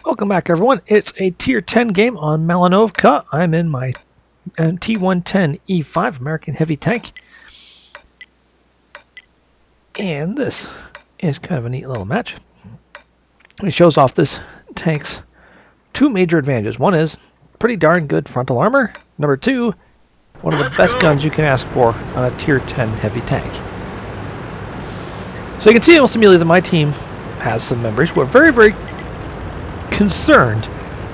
Welcome back, everyone. It's a Tier 10 game on Malinovka. I'm in my T110E5 American Heavy Tank. And this is kind of a neat little match. It shows off this tank's two major advantages. One is pretty darn good frontal armor. Number two, one of the best guns you can ask for on a Tier 10 heavy tank. So you can see almost immediately that my team has some members who are very concerned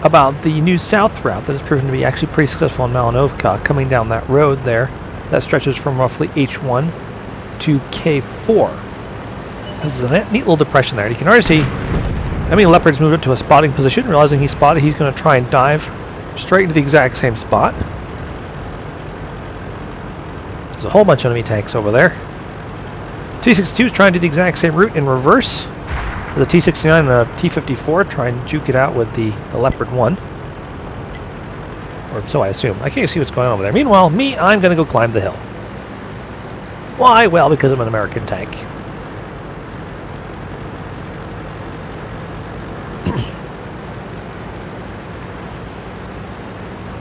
about the new south route that has proven to be actually pretty successful in Malinovka, coming down that road there that stretches from roughly H1 to K4. This is a neat little depression there. You can already see Leopard's moved up to a spotting position. Realizing he's spotted, he's going to try and dive straight into the exact same spot. There's a whole bunch of enemy tanks over there. T-62 is trying to do the exact same route in reverse. The T-69 and a T-54 try and juke it out with the Leopard 1. Or so I assume. I can't see what's going on over there. Meanwhile, I'm going to go climb the hill. Why? Well, because I'm an American tank.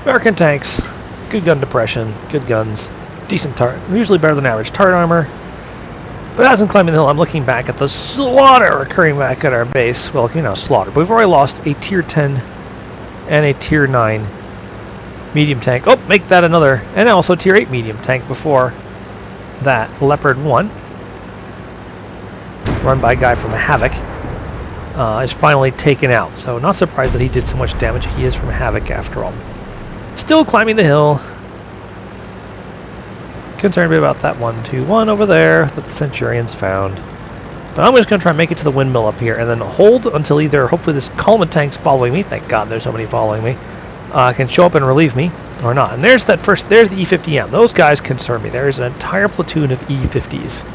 American tanks, good gun depression, good guns, decent turret, usually better than average turret armor. But as I'm climbing the hill, I'm looking back at the slaughter occurring back at our base. Well, slaughter. But we've already lost a Tier 10 and a Tier 9 medium tank. Oh, make that another. And also Tier 8 medium tank before that Leopard 1. Run by a guy from Havoc. Is finally taken out. So not surprised that he did so much damage. He is from Havoc after all. Still climbing the hill. Concerned a bit about that 121 over there that the Centurions found. But I'm just going to try and make it to the windmill up here and then hold until either, hopefully this Coleman tank's following me, thank God there's somebody following me, can show up and relieve me, or not. And there's the E-50M. Those guys concern me. There's an entire platoon of E-50s.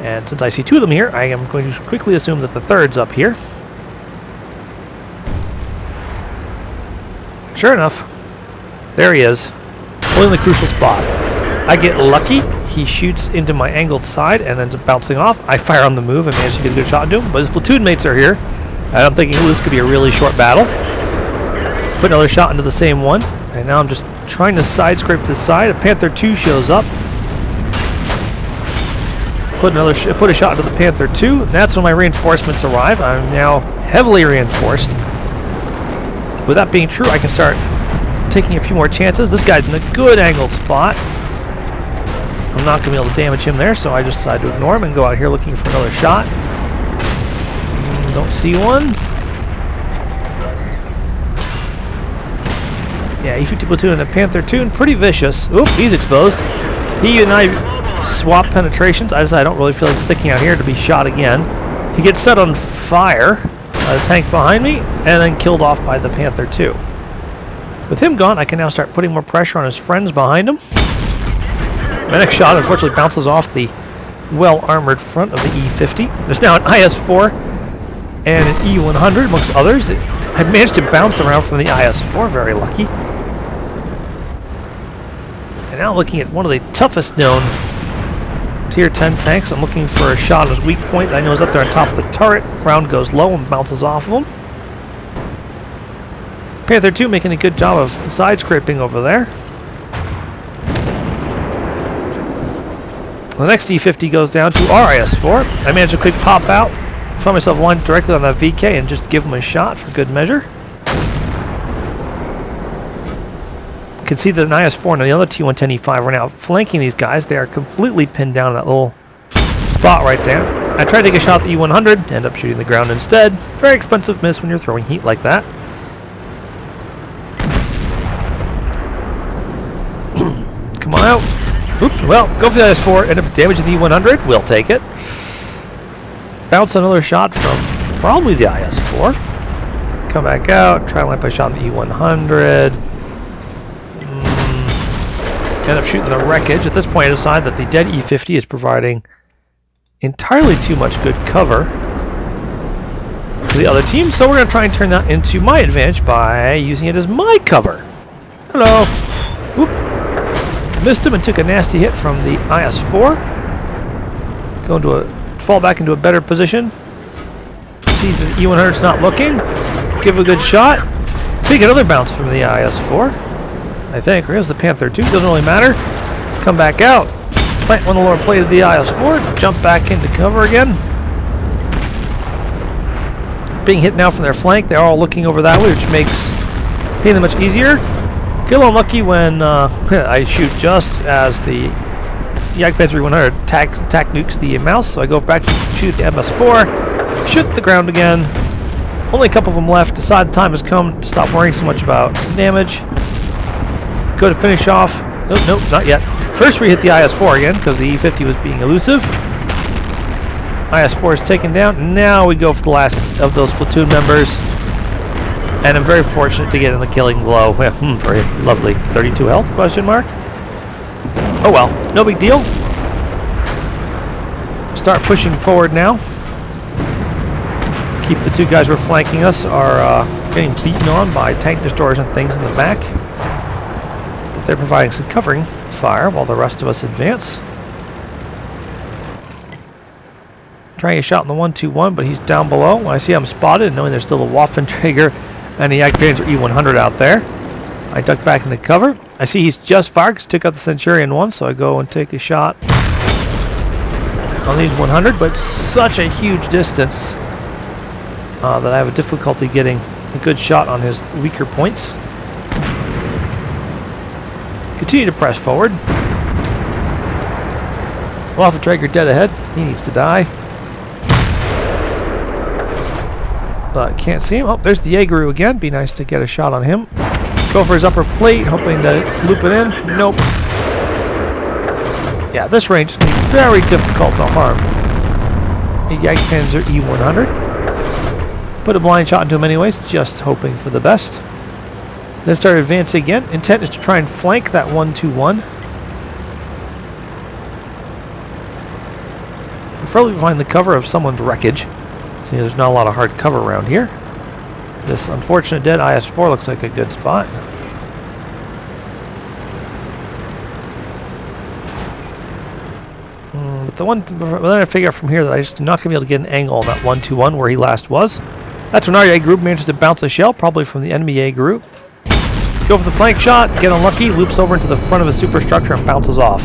And since I see two of them here, I am going to quickly assume that the third's up here. Sure enough, there he is, holding the crucial spot. I get lucky, he shoots into my angled side and ends up bouncing off. I fire on the move and manage to get a good shot into him, but his platoon mates are here. And I'm thinking, this could be a really short battle. Put another shot into the same one, and now I'm just trying to side scrape this side. A Panther 2 shows up. Put a shot into the Panther 2, and that's when my reinforcements arrive. I'm now heavily reinforced. With that being true, I can start taking a few more chances. This guy's in a good angled spot. I'm not going to be able to damage him there, so I just decide to ignore him and go out here looking for another shot. Don't see one. Yeah, E-50 platoon and a Panther 2, pretty vicious. Oop, he's exposed. He and I swap penetrations. I decide I don't really feel like sticking out here to be shot again. He gets set on fire by the tank behind me, and then killed off by the Panther 2. With him gone, I can now start putting more pressure on his friends behind him. My next shot unfortunately bounces off the well-armored front of the E-50. There's now an IS-4 and an E-100 amongst others. I managed to bounce around from the IS-4, very lucky. And now looking at one of the toughest known Tier 10 tanks, I'm looking for a shot on his weak point that I know is up there on top of the turret. Round goes low and bounces off of him. Panther 2 making a good job of side scraping over there. The next E-50 goes down to our IS-4. I managed a quick pop out, found myself lined directly on that VK and just give him a shot for good measure. You can see that an IS-4 and the other T110E5 are now flanking these guys. They are completely pinned down in that little spot right there. I tried to take a shot at the E-100, end up shooting the ground instead. Very expensive miss when you're throwing heat like that. Come on out. Oop, well, go for the IS-4, end up damaging the E-100. We'll take it. Bounce another shot from probably the IS-4. Come back out, try to land my shot on the E-100. End up shooting the wreckage. At this point, I decide that the dead E-50 is providing entirely too much good cover to the other team, so we're going to try and turn that into my advantage by using it as my cover. Hello. Whoop. Missed him and took a nasty hit from the IS-4. Fall back into a better position. See the E-100's not looking. give a good shot. Take another bounce from the IS-4, I think. Or here's the Panther 2, doesn't really matter. Come back out. Plant one of the lower plate of the IS-4, jump back into cover again. Being hit now from their flank, they're all looking over that way, which makes hitting them much easier. Get a little unlucky when I shoot just as the Jagdpanzer 100 tack nukes the mouse, so I go back to shoot the MS-4, shoot the ground again. Only a couple of them left. Decide the time has come to stop worrying so much about damage. Go to finish off. Nope, not yet. First we hit the IS-4 again because the E-50 was being elusive. IS-4 is taken down. Now we go for the last of those platoon members. And I'm very fortunate to get in the killing blow. Very lovely. 32 health, question mark. Oh well, no big deal. Start pushing forward now. Keep the two guys who are flanking us are getting beaten on by tank destroyers and things in the back. But they're providing some covering fire while the rest of us advance. Trying a shot in the 121, but he's down below. I see I'm spotted, knowing there's still a Waffenträger and the Jagdpanzer E100 out there. I duck back into cover. I see he's just fired because he took out the Centurion 1, so I go and take a shot on these 100, but such a huge distance that I have a difficulty getting a good shot on his weaker points. Continue to press forward. Waffenträger dead ahead. He needs to die. But can't see him. Oh, there's the Jaeger again. Be nice to get a shot on him. Go for his upper plate, hoping to loop it in. Nope. Yeah, this range is going to be very difficult to harm the Jagdpanzer E100. Put a blind shot into him anyways, just hoping for the best. Then start advancing again. Intent is to try and flank that 121. Preferably find the cover of someone's wreckage. See, there's not a lot of hard cover around here. This unfortunate dead IS-4 looks like a good spot. But then I figure out from here that I just not going to be able to get an angle on that 121 where he last was. That's when our A group manages to bounce a shell, probably from the enemy A group. Go for the flank shot, get unlucky, loops over into the front of a superstructure and bounces off.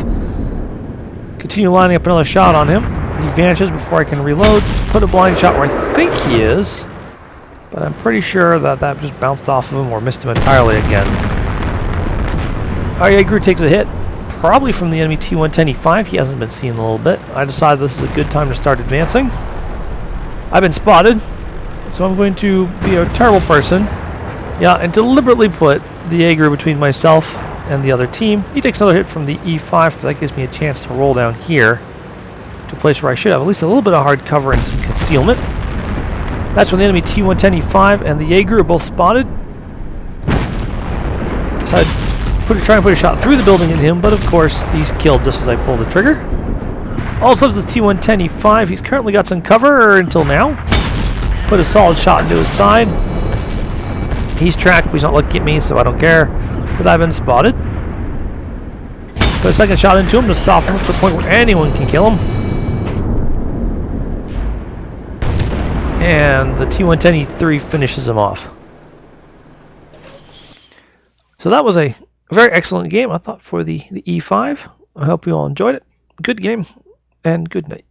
Continue lining up another shot on him. He vanishes before I can reload. Put a blind shot where I think he is, but I'm pretty sure that that just bounced off of him or missed him entirely again. Our A group takes a hit, probably from the enemy T110E5. He hasn't been seen in a little bit. I decided this is a good time to start advancing. I've been spotted, so I'm going to be a terrible person. Yeah, and deliberately put the Jaeger between myself and the other team. He takes another hit from the E5, but that gives me a chance to roll down here to a place where I should have at least a little bit of hard cover and some concealment. That's when the enemy T110E5 and the Jaeger are both spotted. So I'd try and put a shot through the building at him, but of course he's killed just as I pull the trigger. Also, this T110E5, he's currently got some cover until now. Put a solid shot into his side. He's tracked, but he's not looking at me, so I don't care that I've been spotted. Put a second shot into him to soften him to the point where anyone can kill him. And the T110E3 finishes him off. So that was a very excellent game, I thought, for the E5. I hope you all enjoyed it. Good game, and good night.